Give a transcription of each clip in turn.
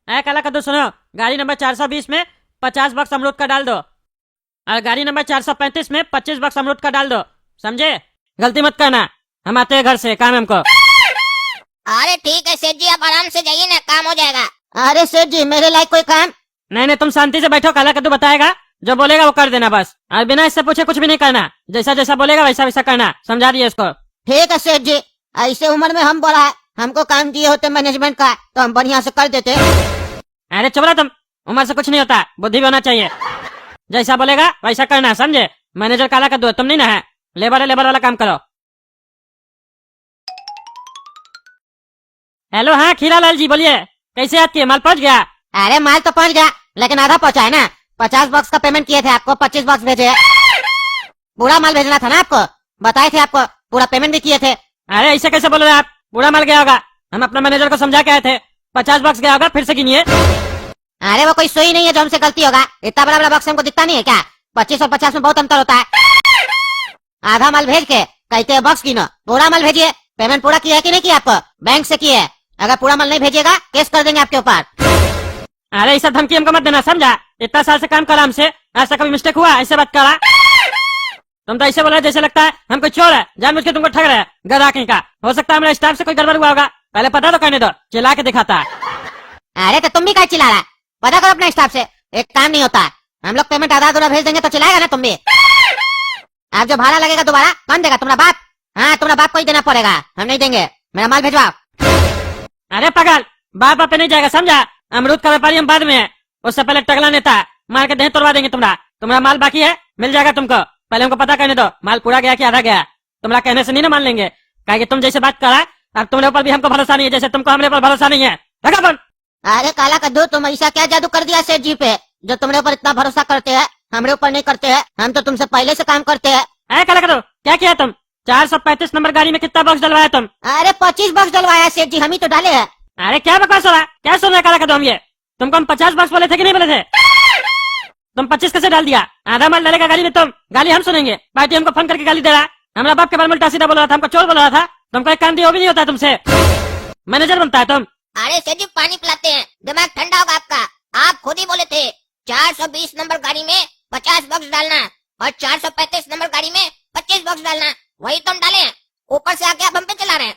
ऐ काला कद्दू सुनो, गाड़ी नंबर 420 में 50 बक्स अमरूद का डाल दो और गाड़ी नंबर 435 में 25 बक्स अमरूद का डाल दो, समझे? गलती मत करना, हम आते हैं घर से, काम है हमको। अरे ठीक है सेठ जी, आप आराम से जाइए ना, काम हो जाएगा। अरे सेठ जी मेरे लायक कोई काम? नहीं नहीं, तुम शांति से बैठो, काला कद्दू बताएगा, जो बोलेगा वो कर देना बस, और बिना इससे पूछे कुछ भी नहीं करना, जैसा जैसा बोलेगा वैसा वैसा करना, समझा दिए इसको। ठीक है सेठ जी, ऐसे उम्र में हम बोला हमको काम दिए होते मैनेजमेंट का तो हम बढ़िया से कर देते। अरे चुप रहो तुम, उम्र से कुछ नहीं होता, बुद्धि भी होना चाहिए, जैसा बोलेगा वैसा करना, समझे? मैनेजर काला कद्दू है, तुम नहीं ना है, लेबर है, लेबर वाला काम करो। हेलो, हाँ खीरा लाल जी बोलिए, कैसे याद किए? माल पहुंच गया? अरे माल तो पहुंच गया, लेकिन आधा पहुंचा है ना। 50 बॉक्स का पेमेंट किए थे आपको, 25 बॉक्स भेजे। पूरा माल भेजना था ना आपको, बताए थे आपको, पूरा पेमेंट भी किए थे। अरे ऐसे कैसे बोल रहे हैं आप? पूरा माल गया होगा, हम अपने मैनेजर को समझा के आए थे, 50 बॉक्स गया होगा, फिर से गिनिए। अरे वो कोई सुई नहीं है जो हमसे गलती होगा, इतना बड़ा बड़ा बॉक्स हमको दिखता नहीं है क्या? 25 और 50 में बहुत अंतर होता है। आधा माल भेज के कहते हैं बॉक्स गिनो, पूरा माल भेजिए। पेमेंट पूरा किया है कि नहीं किया आपको? बैंक से किए, अगर पूरा माल नहीं भेजिएगा केस कर देंगे आपके ऊपर। अरे ऐसा धमकी हमको मत देना, समझा? इतना साल से काम करा हमसे, आज तक कभी मिस्टेक हुआ ऐसे बात करा? तुम तो ऐसे बोल रहे जैसे लगता है हम कोई चोर है, जानबूझ के तुमको ठग रहे हैं, गधा कहीं का। हो सकता है हमारे स्टाफ से कोई गड़बड़ हुआ होगा, पहले पता तो करने दो, चिल्ला के दिखाता। अरे तो तुम भी क्या चिल्ला रहा है? पता करो अपने स्टाफ से, एक काम नहीं होता। हम लोग पेमेंट आधा अधूरा भेज देंगे तो चिल्लाएगा ना तुम भी। आप जो भाड़ा लगेगा दोबारा कौन देगा? तुम्हारा बाप? हाँ तुम्हारा बाप को ही देना पड़ेगा, हम नहीं देंगे। मेरा माल भेजवाओ। अरे पागल, बाप बाप पे नहीं जाएगा, समझा? अमरूद का व्यापारी हम बाद में है, उससे पहले टगला नेता मार के देह तोड़वा देंगे तुम्हारा माल बाकी है, मिल जाएगा तुमको, पहले हमको पता करने दो, माल पूरा गया कि आधा गया। तुम्हारा कहने से नहीं ना मान लेंगे, कहे तुम जैसे बात करा, अब तुम्हारे ऊपर भी हमको भरोसा नहीं है, जैसे तुमको हमारे ऊपर भरोसा नहीं है। रखा फोन। अरे काला कद्दू, तुम ऐसा क्या जादू कर दिया सेठ जी पे जो तुम्हारे ऊपर इतना भरोसा करते हैं, हमारे ऊपर नहीं करते हैं? हम तो तुमसे पहले से काम करते हैं। ऐ काला करो, क्या किया तुम? 435 नंबर गाड़ी में कितना बॉक्स डलवाया तुम? अरे 25 बॉक्स डलवाया सेठ जी, हम ही तो डाले हैं। अरे क्या बकवास हो रहा है, क्या सुन रहे काला कदम? हम ये तुमको हम 50 बॉक्स बोले थे कि नहीं बोले थे? तुम 25 कैसे डाल दिया? आधा माल डालेगा गाड़ी में तुम, गाली हम सुनेंगे? पार्टी हमको फोन करके गाली दे रहा है, हमारा बाप के बारे में उल्टा सीधा बोल रहा था, हमको चोर बोल रहा था। तुमको एक काम दिया वो भी नहीं होता तुमसे, मैनेजर बनता है तुम। अरे सेठ जी पानी पिलाते हैं, दिमाग ठंडा होगा आपका। आप खुद ही बोले थे 420 नंबर गाड़ी में 50 बॉक्स डालना और 435 नंबर गाड़ी में 25 बॉक्स डालना, वही तो हम डाले हैं। ऊपर से आके आप हम पे चला रहे हैं,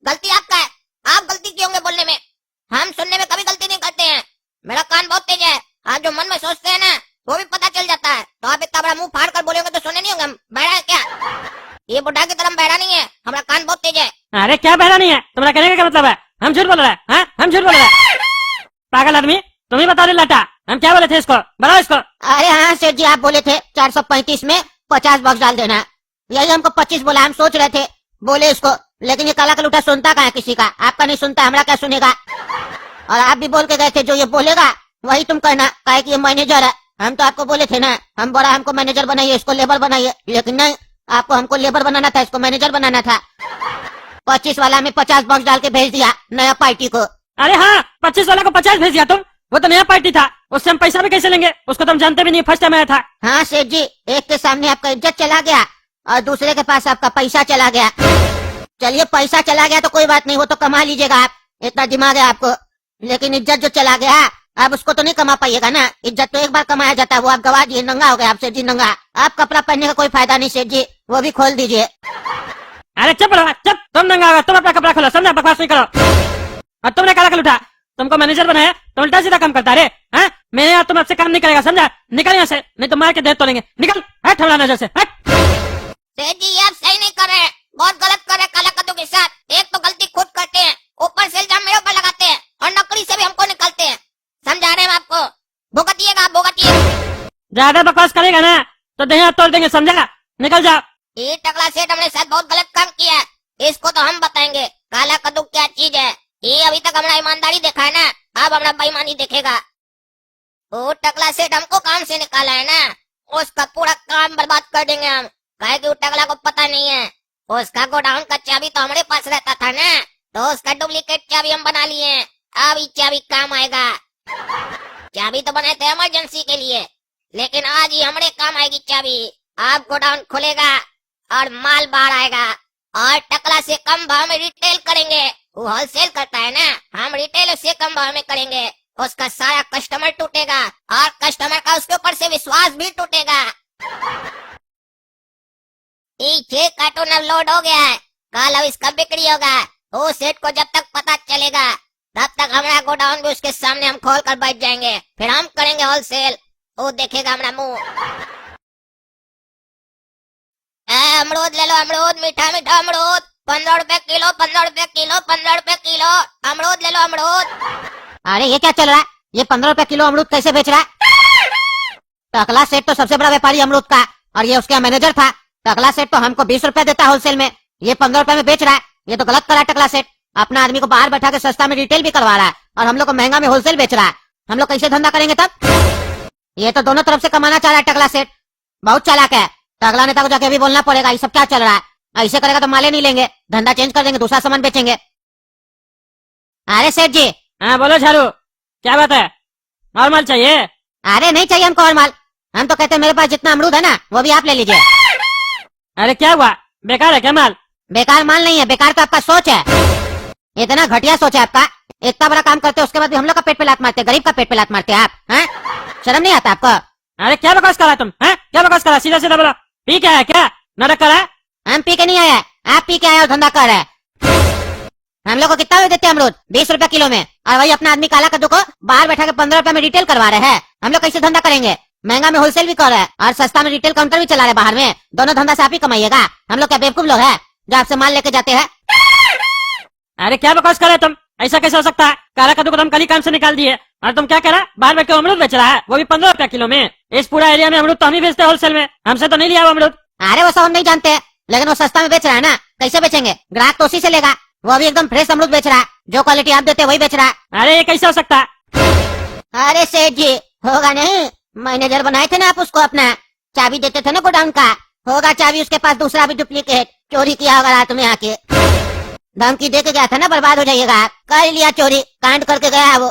गलती आपका है। आप गलती किए होंगे बोलने में, हम सुनने में कभी गलती नहीं करते हैं। मेरा कान बहुत तेज है, आप जो मन में सोचते हैं ना वो भी पता चल जाता है। तो आप इतना बड़ा मुंह फाड़ कर बोलेंगे तो सुने नहीं होंगे हम? बहरा है क्या? ये बुढ़ा की तरह हम बहरा नहीं है, हमारा कान बहुत तेज है। अरे क्या बहरा नहीं है, तुम्हारा कहने का क्या मतलब है? हम झूठ बोल रहे हैं? हाँ हम झूठ बोल रहे हैं? पागल आदमी, तुम ही बता दे लाटा, हम क्या बोले थे इसको, बताओ इसको। अरे हाँ सेठ जी, आप बोले थे 435 में 50 बॉक्स डाल देना, यही हमको 25 बोला। हम सोच रहे थे बोले इसको, लेकिन ये काला कलूटा सुनता कहाँ है किसी का? आपका नहीं सुनता, हमारा क्या सुनेगा? और आप भी बोल के गए थे जो ये बोलेगा वही तुम करना, काहे कि ये मैनेजर है। हम तो आपको बोले थे ना, हम बोला हमको मैनेजर बनाइए, इसको लेबर बनाइए, लेकिन नहीं, आपको हमको लेबर बनाना था, इसको मैनेजर बनाना था। 25 वाला में 50 बॉक्स डाल के भेज दिया नया पार्टी को। अरे हाँ, 25 वाला को 50 भेज दिया तुम, वो तो नया पार्टी था, उससे हम पैसा भी कैसे लेंगे? उसको तो हम जानते भी नहीं, फर्स्ट टाइम आया था। हाँ सेठ जी, एक के सामने आपका इज्जत चला गया और दूसरे के पास आपका पैसा चला गया। चलिए पैसा चला गया तो कोई बात नहीं, वो तो कमा लीजिएगा आप, इतना दिमाग है आपको, लेकिन इज्जत जो चला गया आप उसको तो नहीं कमा पाइएगा ना। इज्जत तो एक बार कमाया जाता है, वो आप गवा दिए, नंगा हो गए आप सेठ जी, नंगा। आप कपड़ा पहनने का कोई फायदा नहीं सेठ जी, वो भी खोल दीजिए। अरे चुप रहो, चुप, तुम नंगा होगा, तुम अपना कपड़ा खोलो, समझा? बकवास नहीं करो। और तुमने काला कल उठा, तुमको मैनेजर बनाया तो उल्टा सीधा काम करता है। हाँ मैं यहाँ तुम आपसे काम नहीं करेगा, समझा? निकल यहाँ से, नहीं तो मार के देह तोड़ेंगे, निकल, हट हमारा नजर से, हट। सेठ जी आप सही नहीं कर रहे हैं, बहुत गलत कर रहे हैं काला कद्दू के साथ। एक तो गलती खुद करते हैं, ऊपर से इल्जाम मेरे ऊपर लगाते हैं और नौकरी से भी हमको निकालते हैं। समझा रहे हैं हम आपको, भुगतिएगा आप, भुगतिए। ज्यादा बकवास करेगा ना तो देह तोड़ देंगे, समझा? निकल जाओ। ये टकला सेठ हमने साथ बहुत गलत काम किया है, इसको तो हम बताएंगे काला कद्दू क्या चीज है। ये अभी तक हमारा ईमानदारी देखा है ना, अब हमारा बेईमानी देखेगा। वो टकला सेठ हमको काम से निकाला है ना, उसका पूरा काम बर्बाद कर देंगे हम, काहे कि वो टकला को पता नहीं है। उसका गोडाउन का चाबी तो हमारे पास रहता था ना, तो उसका डुप्लीकेट चाबी हम बना लिए हैं, अब ये चाबी काम आएगा। चाबी तो बनाए थे इमरजेंसी के लिए, लेकिन आज ही हमारे काम आएगी चाबी। आप गोडाउन खुलेगा और माल बाहर आएगा, और टकला से कम भाव में रिटेल करेंगे। वो होलसेल करता है ना, हम रिटेल से कम भाव में करेंगे, उसका सारा कस्टमर टूटेगा और कस्टमर का उसके ऊपर से विश्वास भी टूटेगा। ये कार्टून अब लोड हो गया है, कल अब इसका बिक्री होगा। वो सेठ को जब तक पता चलेगा तब तक हमारा गोडाउन भी उसके सामने हम खोल कर बैठ जाएंगे, फिर हम करेंगे होलसेल। वो देखेगा हमारा मुंह। अमरूद ले लो, अमरूद, मीठा मीठा अमरूद, 15 रुपए किलो, 15 रुपए किलो, 15 रुपए किलो, अमरूद ले लो अमरूद। अरे ये क्या चल रहा है? ये 15 रुपए किलो अमरूद कैसे बेच रहा है? टकला सेठ तो सबसे बड़ा व्यापारी अमरूद का, और ये उसका मैनेजर था। टकला सेठ तो हमको 20 रुपए देता है होलसेल में, ये 15 रुपए में बेच रहा है। ये तो गलत करा टकला सेठ। अपना आदमी को बाहर बैठा के सस्ता में रिटेल भी करवा रहा है और हम लोग को महंगा में होलसेल बेच रहा है। हम लोग कैसे धंधा करेंगे तब? ये तो दोनों तरफ से कमाना चाह रहा है टकला सेठ। बहुत चालाक है। टकला नेता को जाके भी बोलना पड़ेगा ये सब क्या चल रहा है। ऐसे करेगा तो माले नहीं लेंगे, धंधा चेंज कर देंगे, दूसरा सामान बेचेंगे। अरे सेठ जी। हाँ बोलो झारू, क्या बात है? और माल चाहिए? अरे नहीं चाहिए हमको और माल। हम तो कहते हैं मेरे पास जितना अमरूद है ना वो भी आप ले लीजिए। अरे क्या हुआ, बेकार है क्या माल? बेकार माल नहीं है, बेकार तो आपका सोच है। इतना घटिया सोच है आपका। इतना बड़ा काम करते हो उसके बाद भी हम लोग का पेट पे लात मारते, गरीब का पेट पे लात मारते आप। हैं? शर्म नहीं आता आपको? अरे क्या बकवास करा तुम? हैं? क्या बकवास करा? सीधा सीधा बोलो, पी क्या है? क्या नाटक करा? हम पी के नहीं आए, आप पी के आए और धंधा कर रहे हैं। हम लोग को कितना में देते हैं अमरूद? 20 रुपए किलो में, और वही अपना आदमी काला कद्दू को बाहर बैठा के 15 रुपए में रिटेल करवा रहे हैं। हम लोग कैसे धंधा करेंगे? महंगा में होलसेल भी कर रहे हैं और सस्ता में रिटेल काउंटर भी चला रहे बाहर में। दोनों धंधा से आप ही कमाइएगा। हम लोग क्या बेवकूफ लोग हैं जो आपसे माल लेके जाते हैं? अरे क्या बकवास कर रहे तुम? ऐसा कैसे हो सकता है? काला कद्दू को तुम कल ही काम से निकाल दिए और तुम क्या करा? बाहर बैठ के अमरूद बेच रहा है, वो भी 15 रुपए किलो में। इस पूरा एरिया में अमरूद तो हम ही बेचते हैं होलसेल में, हमसे तो नहीं लिया वो अमरूद। अरे वो सब हम नहीं जानते, लेकिन वो सस्ता में बेच रहा है ना, कैसे बेचेंगे? ग्राहक तो उसी से लेगा। वो भी एकदम फ्रेश अमरूद बेच रहा है, जो क्वालिटी आप देते हैं वही बेच रहा है। अरे ये कैसे हो सकता है? अरे सेठ जी होगा नहीं, मैनेजर बनाए थे ना आप उसको, अपना चाबी देते थे ना गोडाउन का, होगा चाबी उसके पास दूसरा भी डुप्लीकेट, चोरी किया होगा रात में आके। धमकी दे के गया था ना बर्बाद हो जाइएगा, कर लिया चोरी, कांड करके गया है वो।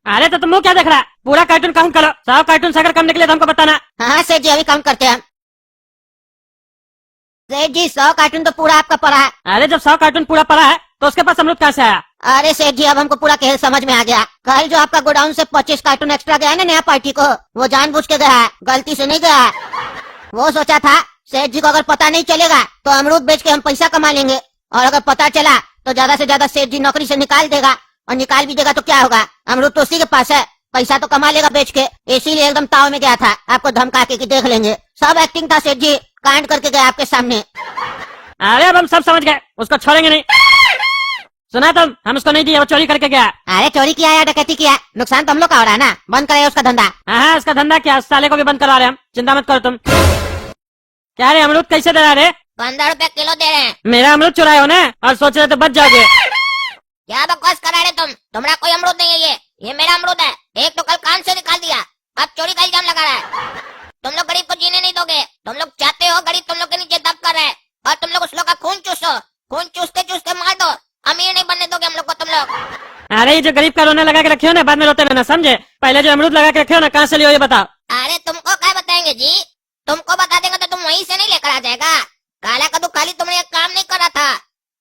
अरे तो तुम मुंह क्या देख रहा है? पूरा कार्टून काउंट करो, 100 कार्टून से अगर कम निकले तो हमको बताना। हाँ सेठ जी अभी काउंट करते हैं हम। सेठ जी 100 कार्टून तो पूरा आपका पड़ा है। अरे जब 100 कार्टून पूरा पड़ा है तो उसके पास अमरूद कहाँ से आया? अरे सेठ जी अब हमको पूरा खेल समझ में आ गया। कल जो आपका गोडाउन से 25 कार्टून एक्स्ट्रा गया है ना नया पार्टी को, वो जानबूझ के गया है, गलती से नहीं गया है। वो सोचा था सेठ जी को अगर पता नहीं चलेगा तो अमरूद बेच के हम पैसा कमा लेंगे, और अगर पता चला तो ज्यादा से ज्यादा सेठ जी नौकरी से निकाल देगा, और निकाल भी देगा तो क्या होगा? अमरूद तो उसी के पास है, पैसा तो कमा लेगा बेच के। इसीलिए एकदम ताव में गया था आपको धमका के कि देख लेंगे। सब एक्टिंग था सेठ जी, कांड करके गया आपके सामने। अरे अब हम सब समझ गए, उसको छोड़ेंगे नहीं। सुना तुम, हम उसको नहीं दिया, वो चोरी करके गया। अरे चोरी किया या डकैती किया, नुकसान तो हम लोग का हो रहा है ना। बंद कराइए उसका धंधा। हाँ उसका धंधा क्या, उस साले को भी बंद करवा रहे हम, चिंता मत करो तुम। क्या रे अमरूद कैसे दे रहा रे? 15 रुपए किलो दे रहे हैं। मेरा अमरूद चुराए हो ना, और सोच रहे तो बच जाओगे। क्या बकवास करा रहे तुम? तुम्हारा कोई अमरूद नहीं है, ये मेरा अमरूद है। एक तो कल कान से निकाल दिया, अब चोरी का इल्जाम लगा रहा है। तुम लोग गरीब को जीने नहीं दोगे। तुम लोग चाहते हो गरीब तुम लोग के नीचे दब कर रहे, और तुम लोग उस लोग का खून चूसो। खून चूसते चूसते मार दो, अमीर नहीं बनने दोगे हम लोग को तुम लोग। अरे ये जो गरीब का रोना लगा के रखे हो ना, बाद में रोते रहना, समझे? पहले जो अमरूद लगा के रखे हो ना, कहाँ से लियो ये बताओ। अरे तुमको क्या बताएंगे जी? तुमको बता देंगे तो तुम वहीं से नहीं लेकर आ जाएगा। काला कद्दू खाली तुम्हारे एक काम नहीं कर रहा था,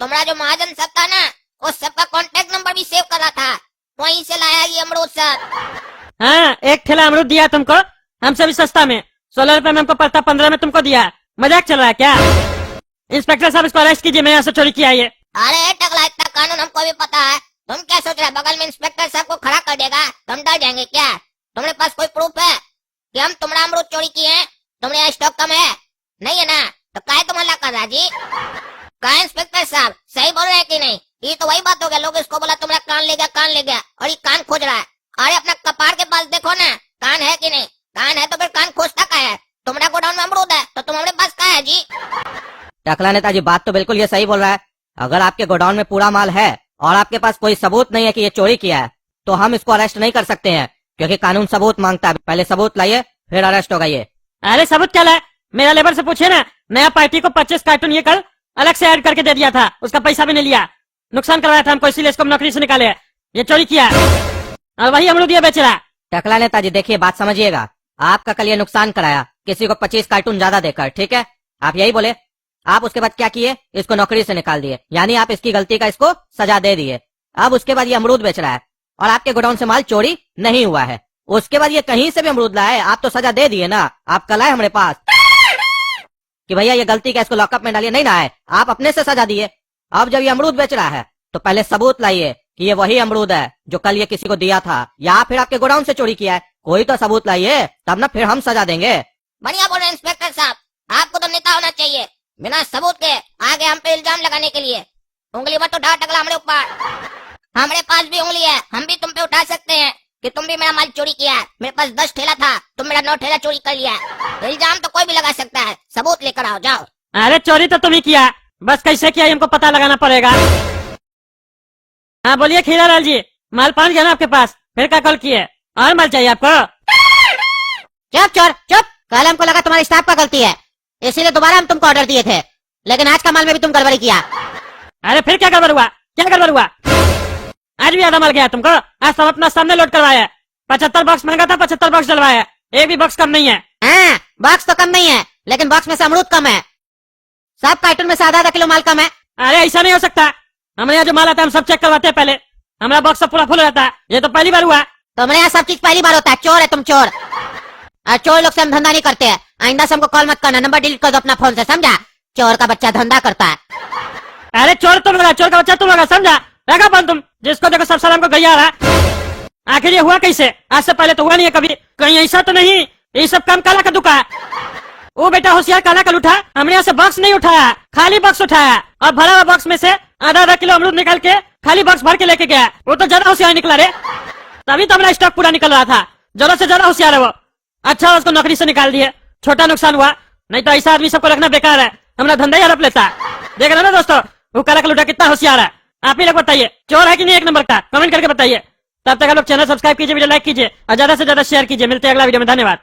तुम्हारा जो महाजन सब था ना, उस सबका कॉन्टेक्ट नंबर भी सेव कर रहा था, वहीं से लाया ये अमरूद सब। हाँ एक ठेला अमरूद दिया तुमको, हमसे भी सस्ता में। 16 रुपए में हमको पड़ता, 15 में तुमको दिया। मजाक चल रहा है क्या? इंस्पेक्टर साहब इसको अरेस्ट कीजिए, मैं यहाँ से चोरी किया ये। अरे टकला इतना कानून हमको भी पता है। तुम क्या सोच रहे? बगल में इंस्पेक्टर साहब को खड़ा कर देगा, तुम डर जाएंगे क्या? तुम्हारे पास कोई प्रूफ है कि हम तुम्हारा अमरूद चोरी किए हैं? तुम्हारे यहाँ स्टॉक कम है? नहीं है ना, तो काय तुम हल्ला कर रहा जी? कहा इंस्पेक्टर साहब सही बोल रहे हैं कि नहीं? ये तो वही बात हो गया, लोग इसको बोला तुम्हारा कान ले गया, कान ले गया, और ये कान खोज रहा है। अरे अपना कपार के पास देखो ना, कान है कि नहीं? कान है तो फिर कान खोजता का है? तुम्हारा गोडाउन में अमरूद है तो तुम्हारे पास का है जी? टकला नेताजी बात तो बिल्कुल ये सही बोल रहा है। अगर आपके गोडाउन में पूरा माल है और आपके पास कोई सबूत नहीं है कि ये चोरी किया है, तो हम इसको अरेस्ट नहीं कर सकते हैं, क्योंकि कानून सबूत मांगता है। पहले सबूत लाइए फिर अरेस्ट होगा ये। अरे सबूत क्या लाए? मेरा लेबर से पूछे ना, नया पार्टी को 25 कार्टून ये कल अलग से ऐड करके दे दिया था, उसका पैसा भी नहीं लिया, नुकसान करवाया था हमको, इसीलिए इसको नौकरी से निकाले। ये चोरी किया और वही अमरूद ये बेच रहा है। टकला नेताजी देखिए बात समझिएगा, आपका कल ये नुकसान कराया किसी को 25 कार्टून ज्यादा देकर, ठीक है? आप यही बोले। आप उसके बाद क्या किए? इसको नौकरी से निकाल दिए, यानी आप इसकी गलती का इसको सजा दे दिए। अब उसके बाद ये अमरूद बेच रहा है, और आपके गोडाउन से माल चोरी नहीं हुआ है। उसके बाद ये कहीं से भी अमरूद लाए, आप तो सजा दे दिए ना। आप कल आए हमारे पास कि भैया ये गलती का, इसको लॉकअप में डालिए, नहीं ना आए, आप अपने से सजा दिए। अब जब ये अमरूद बेच रहा है तो पहले सबूत लाइए कि ये वही अमरूद है जो कल ये किसी को दिया था, या फिर आपके गोडाउन से चोरी किया है। कोई तो सबूत लाइए, तब ना फिर हम सजा देंगे। बढ़िया बोल रहे हैं इंस्पेक्टर साहब, आपको तो नेता होना चाहिए। बिना सबूत के आगे हम पे इल्जाम लगाने के लिए उंगली मत उठा टकला हमारे ऊपर। हमारे पास भी उंगली है, हम भी तुम पे उठा सकते हैं कि तुम भी मेरा माल चोरी किया है। मेरे पास 10 ठेला था, तुम मेरा 9 ठेला चोरी कर लिया है। इल्जाम तो कोई भी लगा सकता है, सबूत लेकर आओ, जाओ। अरे चोरी तो तुम ही किया, बस कैसे किया हमको पता लगाना पड़ेगा। हाँ बोलिए खीरा लाल जी, माल पहुंच गया ना आपके पास? फिर क्या कॉल किए? और माल चाहिए आपको? चुप चोर चुप। कल हमको लगा तुम्हारे स्टाफ का गलती है, इसीलिए दोबारा हम तुमको ऑर्डर दिए थे, लेकिन आज का माल में भी तुम गड़बड़ी किया। अरे फिर क्या गड़बड़ हुआ? क्या गड़बड़ हुआ? आज भी आधा माल गया तुमको? आज सब अपना सामने लोड करवाया। 75 बॉक्स महंगा था, 75 बॉक्स डलवाया, एक भी बॉक्स कम नहीं है। हाँ, बॉक्स तो कम नहीं है, लेकिन बॉक्स में से अमरूद कम है। सब कार्टून में से आधा किलो माल कम है। अरे ऐसा नहीं हो सकता, हमारे यहाँ जो माल आता है हम सब चेक करवाते हैं पहले, हमारा बॉक्स सब पूरा फुल रहता है। ये तो पहली बार हुआ। तुम्हारे यहाँ सब चीज पहली बार होता है। चोर है तुम, चोर। और चोर लोग से हम धंधा नहीं करते हैं। आइंदा से हमको कॉल मत करना, नंबर डिलीट कर दो अपना फोन से, समझा? चोर का बच्चा धंधा करता है। अरे चोर तुम लगा, चोर का बच्चा तुम लगा, समझा? रखा बंद तुम, जिसको देखो सब सलाम को गैया रहा। आखिर ये हुआ कैसे? आज से पहले तो हुआ नहीं है कभी। कहीं ऐसा तो नहीं ये सब काम काला का दुका? वो बेटा होशियार काला कल उठा, हमने यहाँ से बॉक्स नहीं उठाया, खाली बॉक्स उठाया और भरा हुआ बॉक्स में से आधा किलो अमरूद निकाल के खाली बॉक्स भर के लेके गया। वो तो ज्यादा होशियार निकला रे, तभी तो हमारा स्टॉक पूरा निकल रहा था। जरूरत से ज्यादा होशियार है वो। अच्छा उसको नौकरी से निकाल दिए, छोटा नुकसान हुआ, नहीं तो ऐसा आदमी सबको रखना बेकार है। हमारा धंधा ही हड़प लेता। देख रहे ना दोस्तों, वो काला कल उठा कितना होशियार है। आप ही लोग बताइए, चोर है कि नहीं एक नंबर का? कमेंट करके बताइए। तब तक आप लोग चैनल सब्सक्राइब कीजिए, वीडियो लाइक कीजिए और ज्यादा से ज्यादा शेयर कीजिए। मिलते हैं अगला वीडियो में, धन्यवाद।